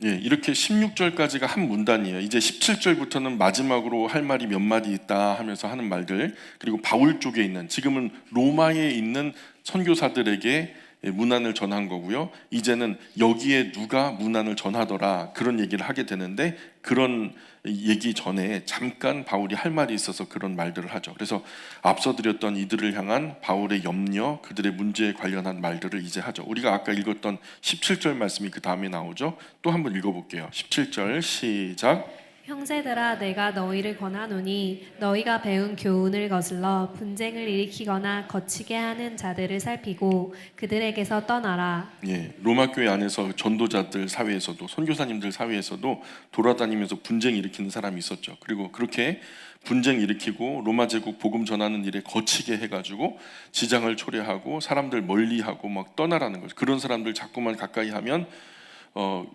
예, 이렇게 16절까지가 한 문단이에요. 이제 17절부터는 마지막으로 할 말이 몇 마디 있다 하면서 하는 말들, 그리고 바울 쪽에 있는, 지금은 로마에 있는 선교사들에게 문안을 전한 거고요. 이제는 여기에 누가 문안을 전하더라 그런 얘기를 하게 되는데, 그런 얘기 전에 잠깐 바울이 할 말이 있어서 그런 말들을 하죠. 그래서 앞서 드렸던 이들을 향한 바울의 염려, 그들의 문제에 관련한 말들을 이제 하죠. 우리가 아까 읽었던 17절 말씀이 그 다음에 나오죠. 또 한번 읽어볼게요. 17절 시작. 형제들아, 내가 너희를 권하노니 너희가 배운 교훈을 거슬러 분쟁을 일으키거나 거치게 하는 자들을 살피고 그들에게서 떠나라. 예, 로마 교회 안에서 전도자들 사회에서도 선교사님들 사회에서도 돌아다니면서 분쟁 일으키는 사람이 있었죠. 그리고 그렇게 분쟁 일으키고 로마 제국 복음 전하는 일에 거치게 해가지고 지장을 초래하고 사람들 멀리하고 막 떠나라는 거죠. 그런 사람들 자꾸만 가까이 하면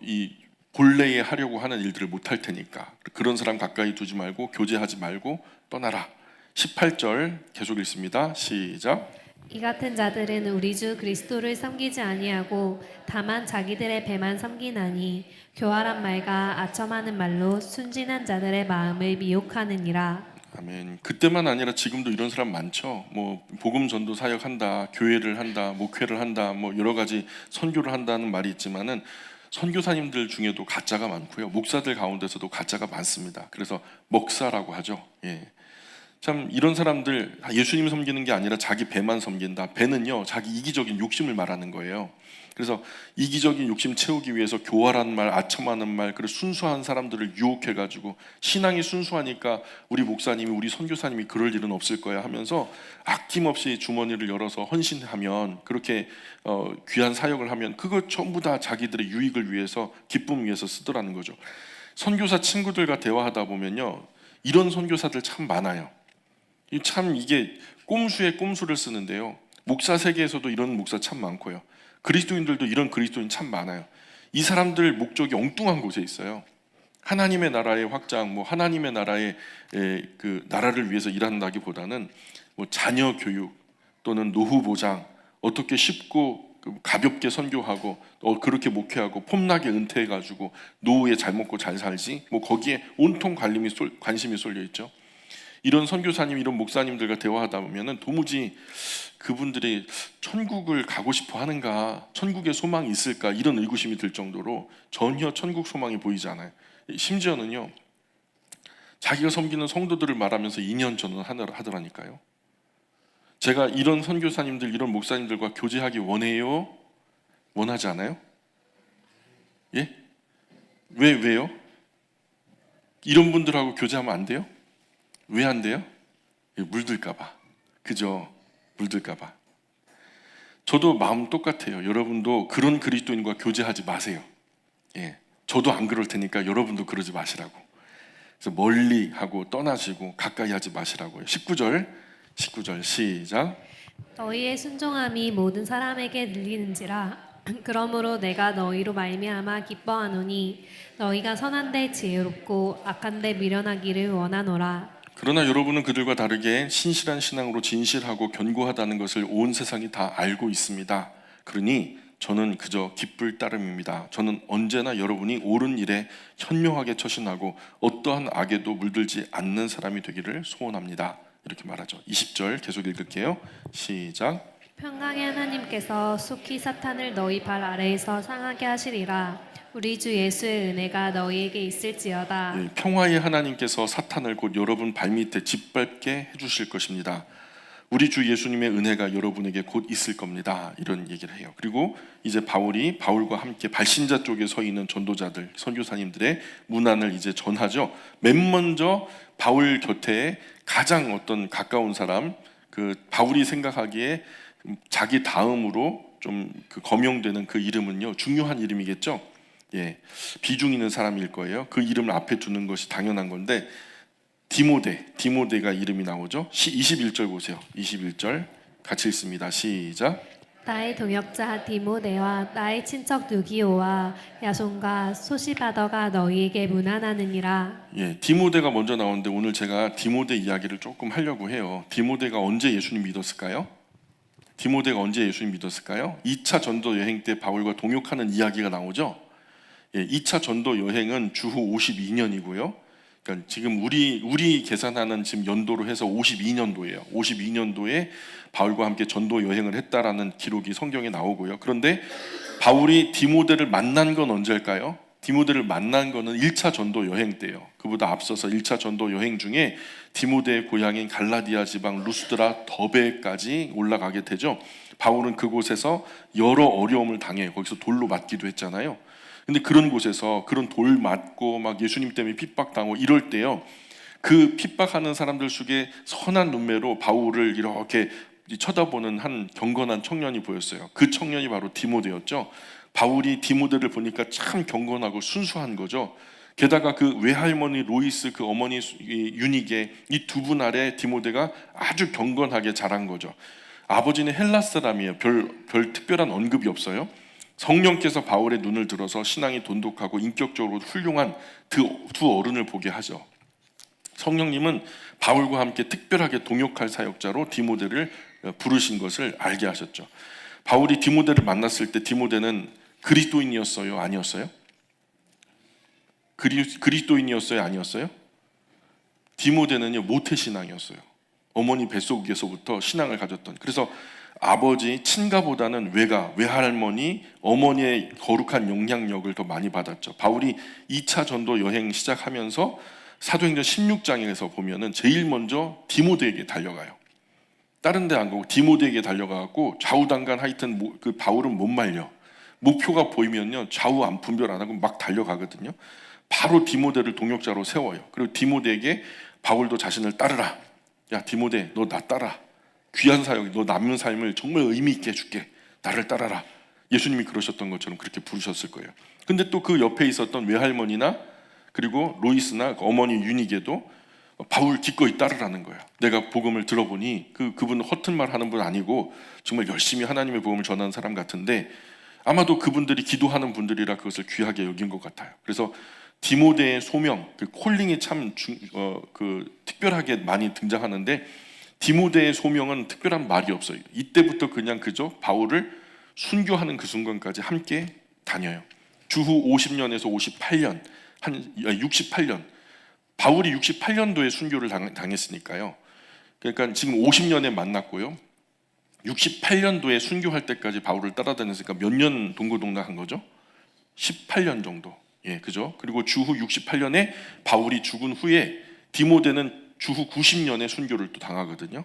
이 본래에 하려고 하는 일들을 못할 테니까 그런 사람 가까이 두지 말고 교제하지 말고 떠나라. 18절 계속 읽습니다. 시작. 이 같은 자들은 우리 주 그리스도를 섬기지 아니하고 다만 자기들의 배만 섬기나니 교활한 말과 아첨하는 말로 순진한 자들의 마음을 미혹하느니라. 아멘. 그때만 아니라 지금도 이런 사람 많죠. 뭐 복음 전도 사역한다, 교회를 한다, 목회를 한다, 뭐 여러 가지 선교를 한다는 말이 있지만은 선교사님들 중에도 가짜가 많고요. 목사들 가운데서도 가짜가 많습니다. 그래서 먹사라고 하죠. 예. 참 이런 사람들 예수님 섬기는 게 아니라 자기 배만 섬긴다. 배는요, 자기 이기적인 욕심을 말하는 거예요. 그래서 이기적인 욕심 채우기 위해서 교활한 말, 아첨하는 말, 그리고 순수한 사람들을 유혹해가지고 신앙이 순수하니까 우리 목사님이, 우리 선교사님이 그럴 일은 없을 거야 하면서 아낌없이 주머니를 열어서 헌신하면, 그렇게 귀한 사역을 하면 그거 전부 다 자기들의 유익을 위해서, 기쁨 위해서 쓰더라는 거죠. 선교사 친구들과 대화하다 보면요, 이런 선교사들 참 많아요. 참 이게 꼼수에 꼼수를 쓰는데요. 목사 세계에서도 이런 목사 참 많고요. 그리스도인들도 이런 그리스도인 참 많아요. 이 사람들 목적이 엉뚱한 곳에 있어요. 하나님의 나라의 확장, 뭐 하나님의 나라의 그 나라를 위해서 일한다기보다는 뭐 자녀 교육 또는 노후 보장, 어떻게 쉽고 가볍게 선교하고 그렇게 목회하고 폼나게 은퇴해가지고 노후에 잘 먹고 잘 살지, 뭐 거기에 온통 관심이 쏠려 있죠. 이런 선교사님, 이런 목사님들과 대화하다 보면은 도무지 그분들이 천국을 가고 싶어 하는가, 천국에 소망이 있을까, 이런 의구심이 들 정도로 전혀 천국 소망이 보이지 않아요. 심지어는요, 자기가 섬기는 성도들을 말하면서 2년 전은 하더라니까요. 제가 이런 선교사님들, 이런 목사님들과 교제하기 원해요? 원하지 않아요? 예? 왜요? 이런 분들하고 교제하면 안 돼요? 왜 안 돼요? 물들까봐. 그죠? 물들까봐. 저도 마음 똑같아요. 여러분도 그런 그리스도인과 교제하지 마세요. 예, 저도 안 그럴 테니까 여러분도 그러지 마시라고. 그래서 멀리 하고 떠나시고 가까이 하지 마시라고요. 19절 시작. 너희의 순종함이 모든 사람에게 들리는지라 그러므로 내가 너희로 말미암아 기뻐하노니 너희가 선한데 지혜롭고 악한데 미련하기를 원하노라. 그러나 여러분은 그들과 다르게 신실한 신앙으로 진실하고 견고하다는 것을 온 세상이 다 알고 있습니다. 그러니 저는 그저 기쁠 따름입니다. 저는 언제나 여러분이 옳은 일에 현명하게 처신하고 어떠한 악에도 물들지 않는 사람이 되기를 소원합니다. 이렇게 말하죠. 20절 계속 읽을게요. 시작. 평강의 하나님께서 속히 사탄을 너희 발 아래에서 상하게 하시리라. 우리 주 예수의 은혜가 너희에게 있을지어다. 예, 평화의 하나님께서 사탄을 곧 여러분 발밑에 짓밟게 해주실 것입니다. 우리 주 예수님의 은혜가 여러분에게 곧 있을 겁니다. 이런 얘기를 해요. 그리고 이제 바울과 함께 발신자 쪽에 서 있는 전도자들, 선교사님들의 문안을 이제 전하죠. 맨 먼저 바울 곁에 가장 어떤 가까운 사람, 그 바울이 생각하기에 자기 다음으로 좀 그 거명되는 그 이름은요, 중요한 이름이겠죠. 예, 비중 있는 사람일 거예요. 그 이름을 앞에 두는 것이 당연한 건데 디모데가 이름이 나오죠. 21절 보세요. 21절 같이 읽습니다. 시작. 나의 동역자 디모데와 나의 친척 누기오와 야손과 소시바더가 너희에게 문안하느니라. 예, 디모데가 먼저 나오는데 오늘 제가 디모데 이야기를 조금 하려고 해요. 디모데가 언제 예수님 믿었을까요? 2차 전도 여행 때 바울과 동역하는 이야기가 나오죠. 예, 2차 전도 여행은 주후 52년이고요. 그러니까 지금 우리 계산하는 지금 연도로 해서 52년도예요. 52년도에 바울과 함께 전도 여행을 했다라는 기록이 성경에 나오고요. 그런데 바울이 디모데를 만난 건 언제일까요? 디모데를 만난 거는 1차 전도 여행 때예요. 그보다 앞서서 1차 전도 여행 중에 디모데의 고향인 갈라디아 지방 루스드라 더베까지 올라가게 되죠. 바울은 그곳에서 여러 어려움을 당해 거기서 돌로 맞기도 했잖아요. 근데 그런 곳에서 그런 돌 맞고 막 예수님 때문에 핍박당하고 이럴 때요, 그 핍박하는 사람들 속에 선한 눈매로 바울을 이렇게 쳐다보는 한 경건한 청년이 보였어요. 그 청년이 바로 디모데였죠. 바울이 디모데를 보니까 참 경건하고 순수한 거죠. 게다가 그 외할머니 로이스, 그 어머니 유니게 이 두 분 아래 디모데가 아주 경건하게 자란 거죠. 아버지는 헬라 사람이에요. 별 특별한 언급이 없어요. 성령께서 바울의 눈을 들어서 신앙이 돈독하고 인격적으로 훌륭한 두 어른을 보게 하죠. 성령님은 바울과 함께 특별하게 동역할 사역자로 디모데를 부르신 것을 알게 하셨죠. 바울이 디모데를 만났을 때 디모데는 그리스도인이었어요? 아니었어요? 그리스도인이었어요? 아니었어요? 디모데는요, 모태신앙이었어요. 어머니 뱃속에서부터 신앙을 가졌던. 그래서 아버지 친가보다는 외할머니, 어머니의 거룩한 영향력을 더 많이 받았죠. 바울이 2차 전도 여행 시작하면서 사도행전 16장에서 보면은 제일 먼저 디모데에게 달려가요. 다른 데 안 가고 디모데에게 달려가고 좌우당간 하여튼 그 바울은 못 말려. 목표가 보이면요, 좌우 안 분별 안 하고 막 달려가거든요. 바로 디모데를 동역자로 세워요. 그리고 디모데에게 바울도 자신을 따르라. 야 디모데, 너 나 따라. 귀한 사역, 너 남은 삶을 정말 의미 있게 해줄게. 나를 따라라. 예수님이 그러셨던 것처럼 그렇게 부르셨을 거예요. 근데 또 그 옆에 있었던 외할머니나 그리고 로이스나 어머니 유니게도 바울 기꺼이 따르라는 거예요. 내가 복음을 들어보니 그분 허튼 말 하는 분 아니고 정말 열심히 하나님의 복음을 전하는 사람 같은데 아마도 그분들이 기도하는 분들이라 그것을 귀하게 여긴 것 같아요. 그래서 디모데의 소명, 그 콜링이 참 특별하게 많이 등장하는데 디모데의 소명은 특별한 말이 없어요. 이때부터 그냥 그저 바울을 순교하는 그 순간까지 함께 다녀요. 주후 50년에서 58년, 한 68년. 바울이 68년도에 순교를 당했으니까요. 그러니까 지금 50년에 만났고요. 68년도에 순교할 때까지 바울을 따라다녔으니까 몇 년 동고동락한 거죠? 18년 정도. 예, 그죠? 그리고 주후 68년에 바울이 죽은 후에 디모데는 주후 90년에 순교를 또 당하거든요.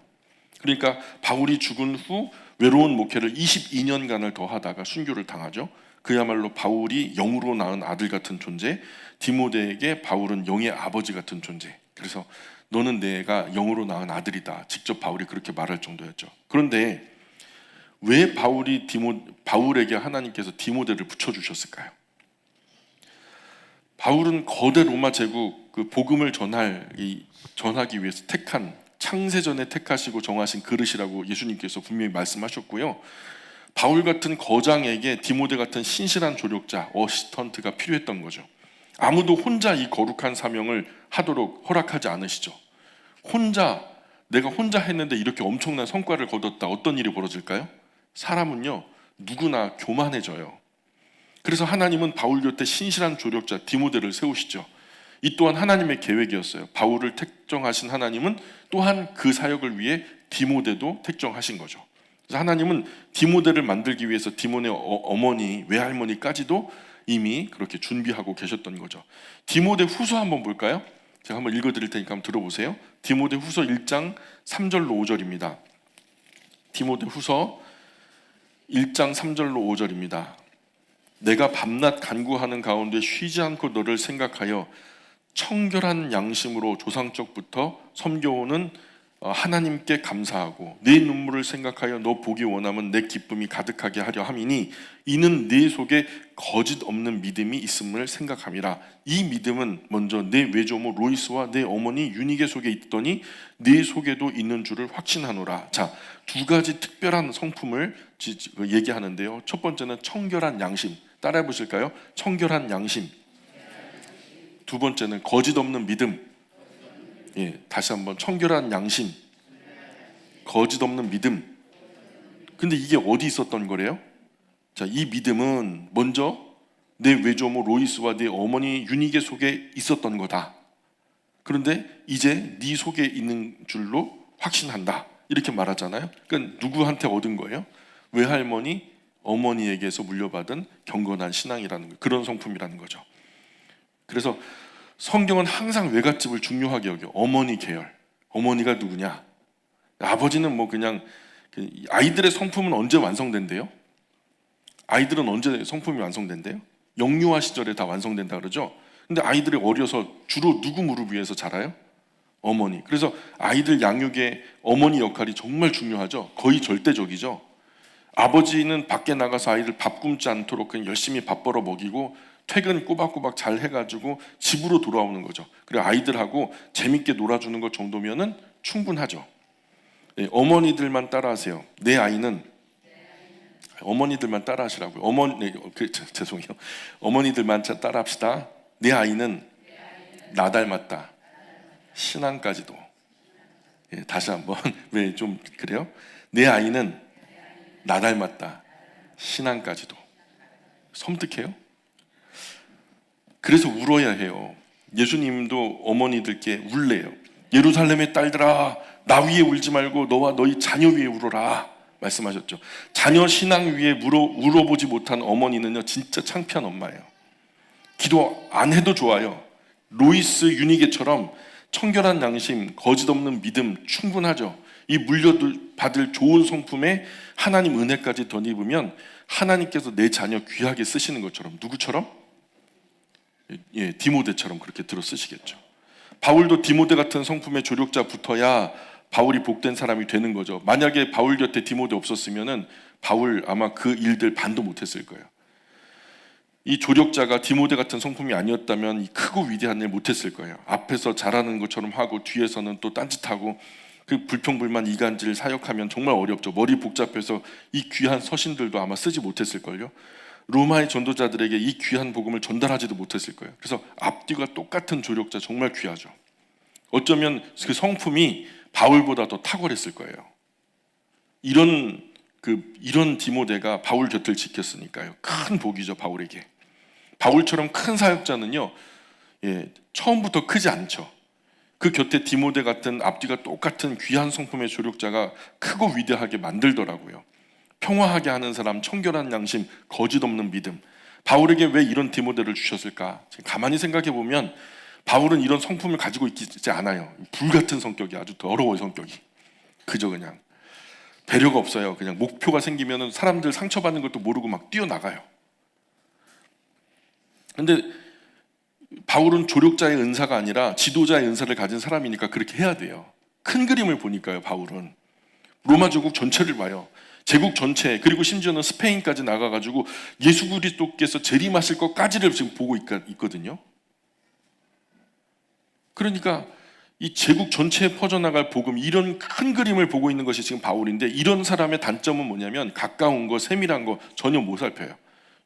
그러니까 바울이 죽은 후 외로운 목회를 22년간을 더 하다가 순교를 당하죠. 그야말로 바울이 영으로 낳은 아들 같은 존재, 디모데에게 바울은 영의 아버지 같은 존재. 그래서 너는 내가 영으로 낳은 아들이다. 직접 바울이 그렇게 말할 정도였죠. 그런데 왜 바울에게 하나님께서 디모데를 붙여주셨을까요? 바울은 거대 로마 제국 그 복음을 전하기 위해서 택한 창세전에 택하시고 정하신 그릇이라고 예수님께서 분명히 말씀하셨고요. 바울 같은 거장에게 디모데 같은 신실한 조력자, 어시스턴트가 필요했던 거죠. 아무도 혼자 이 거룩한 사명을 하도록 허락하지 않으시죠. 내가 혼자 했는데 이렇게 엄청난 성과를 거뒀다. 어떤 일이 벌어질까요? 사람은요, 누구나 교만해져요. 그래서 하나님은 바울 곁에 신실한 조력자 디모데를 세우시죠. 이 또한 하나님의 계획이었어요. 바울을 택정하신 하나님은 또한 그 사역을 위해 디모데도 택정하신 거죠. 그래서 하나님은 디모데를 만들기 위해서 디모데 어머니, 외할머니까지도 이미 그렇게 준비하고 계셨던 거죠. 디모데 후서 한번 볼까요? 제가 한번 읽어드릴 테니까 한번 들어보세요. 디모데 후서 1장 3절로 5절입니다. 디모데 후서 1장 3절로 5절입니다. 내가 밤낮 간구하는 가운데 쉬지 않고 너를 생각하여 청결한 양심으로 조상적부터 섬겨오는 하나님께 감사하고 내 눈물을 생각하여 너 보기 원하면 내 기쁨이 가득하게 하려 함이니 이는 네 속에 거짓 없는 믿음이 있음을 생각함이라. 이 믿음은 먼저 내 외조모 로이스와 내 어머니 유니게 속에 있더니 네 속에도 있는 줄을 확신하노라. 자, 두 가지 특별한 성품을 얘기하는데요. 첫 번째는 청결한 양심. 따라해 보실까요? 청결한 양심. 두 번째는 거짓 없는 믿음. 예, 다시 한번 청결한 양심, 거짓 없는 믿음. 근데 이게 어디 있었던 거래요? 자, 이 믿음은 먼저 내 외조모 로이스와 내 어머니 유니게 속에 있었던 거다. 그런데 이제 네 속에 있는 줄로 확신한다. 이렇게 말하잖아요. 그러니까 누구한테 얻은 거예요? 외할머니, 어머니에게서 물려받은 경건한 신앙이라는 거, 그런 성품이라는 거죠. 그래서 성경은 항상 외갓집을 중요하게 여겨. 어머니 계열. 어머니가 누구냐? 아버지는 뭐 그냥 아이들의 성품은 언제 완성된대요? 아이들은 언제 성품이 완성된대요? 영유아 시절에 다 완성된다 그러죠. 근데 아이들이 어려서 주로 누구 무릎 위에서 자라요? 어머니. 그래서 아이들 양육에 어머니 역할이 정말 중요하죠. 거의 절대적이죠. 아버지는 밖에 나가서 아이들 밥 굶지 않도록 그냥 열심히 밥 벌어 먹이고 퇴근 꼬박꼬박 잘 해가지고 집으로 돌아오는 거죠. 그리고 아이들하고 재밌게 놀아주는 것 정도면은 충분하죠. 네, 어머니들만 따라하세요. 내 아이는 어머니들만 따라하시라고요. 죄송해요. 어머니들만 따라합시다. 내 아이는 나 닮았다. 신앙까지도. 예, 다시 한번 왜 좀 그래요? 내 아이는 나 닮았다. 신앙까지도. 섬뜩해요? 그래서 울어야 해요. 예수님도 어머니들께 울래요. 예루살렘의 딸들아, 나 위에 울지 말고 너와 너희 자녀 위에 울어라 말씀하셨죠. 자녀 신앙 위에 울어보지 못한 어머니는요, 진짜 창피한 엄마예요. 기도 안 해도 좋아요. 로이스 유니게처럼 청결한 양심, 거짓 없는 믿음 충분하죠. 이 물려받을 좋은 성품에 하나님 은혜까지 덧입으면 하나님께서 내 자녀 귀하게 쓰시는 것처럼, 누구처럼? 예, 디모데처럼 그렇게 들어 쓰시겠죠. 바울도 디모데 같은 성품의 조력자 붙어야 바울이 복된 사람이 되는 거죠. 만약에 바울 곁에 디모데 없었으면은 바울 아마 그 일들 반도 못했을 거예요. 이 조력자가 디모데 같은 성품이 아니었다면 이 크고 위대한 일 못했을 거예요. 앞에서 잘하는 것처럼 하고 뒤에서는 또 딴짓하고 그 불평불만 이간질 사역하면 정말 어렵죠. 머리 복잡해서 이 귀한 서신들도 아마 쓰지 못했을걸요. 로마의 전도자들에게 이 귀한 복음을 전달하지도 못했을 거예요. 그래서 앞뒤가 똑같은 조력자 정말 귀하죠. 어쩌면 그 성품이 바울보다 더 탁월했을 거예요. 이런 디모데가 바울 곁을 지켰으니까요. 큰 복이죠, 바울에게. 바울처럼 큰 사역자는요, 처음부터 크지 않죠. 그 곁에 디모데 같은 앞뒤가 똑같은 귀한 성품의 조력자가 크고 위대하게 만들더라고요. 평화하게 하는 사람, 청결한 양심, 거짓 없는 믿음. 바울에게 왜 이런 디모데를 주셨을까? 가만히 생각해 보면 바울은 이런 성품을 가지고 있지 않아요. 불같은 성격이, 아주 더러워요, 성격이. 그저 그냥 배려가 없어요. 그냥 목표가 생기면 사람들 상처받는 것도 모르고 막 뛰어나가요. 근데 바울은 조력자의 은사가 아니라 지도자의 은사를 가진 사람이니까 그렇게 해야 돼요. 큰 그림을 보니까요. 바울은 로마 제국 전체를 봐요. 제국 전체, 그리고 심지어는 스페인까지 나가가지고 예수 그리스도께서 재림하실 것까지를 지금 보고 있거든요. 그러니까 이 제국 전체에 퍼져나갈 복음, 이런 큰 그림을 보고 있는 것이 지금 바울인데, 이런 사람의 단점은 뭐냐면 가까운 거, 세밀한 거 전혀 못 살펴요.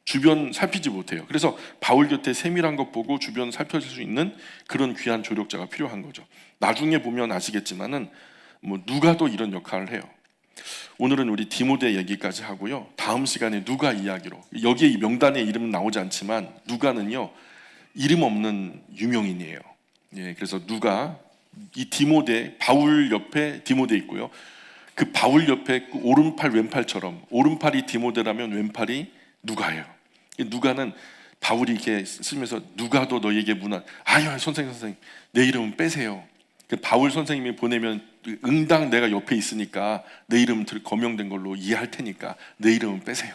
주변 살피지 못해요. 그래서 바울 곁에 세밀한 것 보고 주변 살펴줄 수 있는 그런 귀한 조력자가 필요한 거죠. 나중에 보면 아시겠지만은 뭐 누가도 이런 역할을 해요. 오늘은 우리 디모데 얘기까지 하고요. 다음 시간에 누가 이야기로, 여기에 이 명단에 이름은 나오지 않지만 누가는요 이름 없는 유명인이에요. 예, 그래서 누가 이 디모데, 바울 옆에 디모데 있고요. 그 바울 옆에 그 오른팔 왼팔처럼 오른팔이 디모데라면 왼팔이 누가예요. 이 누가는 바울이 이렇게 쓰면서 누가도 너에게 문안, 아유 선생님 내 이름은 빼세요. 그 바울 선생님이 보내면 응당 내가 옆에 있으니까 내 이름 거명된 걸로 이해할 테니까 내 이름은 빼세요.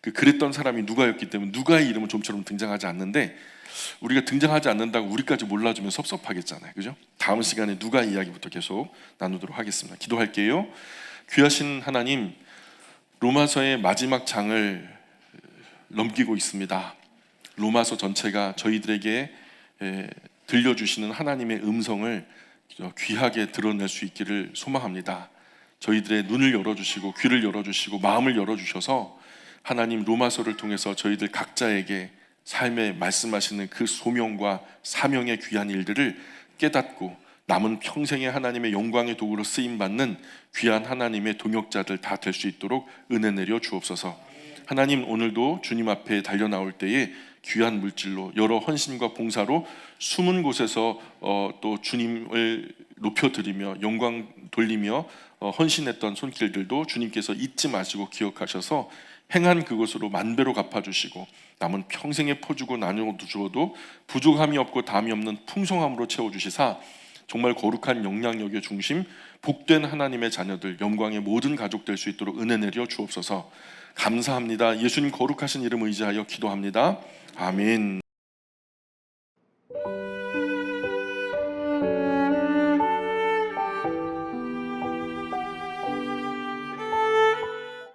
그랬던 사람이 누가였기 때문에 누가의 이름은 좀처럼 등장하지 않는데, 우리가 등장하지 않는다고 우리까지 몰라주면 섭섭하겠잖아요, 그죠? 다음 시간에 누가 이야기부터 계속 나누도록 하겠습니다. 기도할게요. 귀하신 하나님, 로마서의 마지막 장을 넘기고 있습니다. 로마서 전체가 저희들에게 들려주시는 하나님의 음성을 귀하게 드러낼 수 있기를 소망합니다. 저희들의 눈을 열어주시고 귀를 열어주시고 마음을 열어주셔서 하나님 로마서를 통해서 저희들 각자에게 삶에 말씀하시는 그 소명과 사명의 귀한 일들을 깨닫고 남은 평생의 하나님의 영광의 도구로 쓰임받는 귀한 하나님의 동역자들 다 될 수 있도록 은혜 내려 주옵소서. 하나님, 오늘도 주님 앞에 달려나올 때에 귀한 물질로 여러 헌신과 봉사로 숨은 곳에서 또 주님을 높여드리며 영광 돌리며 헌신했던 손길들도 주님께서 잊지 마시고 기억하셔서 행한 그것으로 만배로 갚아주시고 남은 평생에 퍼주고 나누어 주어도 부족함이 없고 담이 없는 풍성함으로 채워주시사 정말 거룩한 영향력의 중심, 복된 하나님의 자녀들, 영광의 모든 가족 될 수 있도록 은혜 내려 주옵소서. 감사합니다. 예수님 거룩하신 이름 의지하여 기도합니다. 아멘.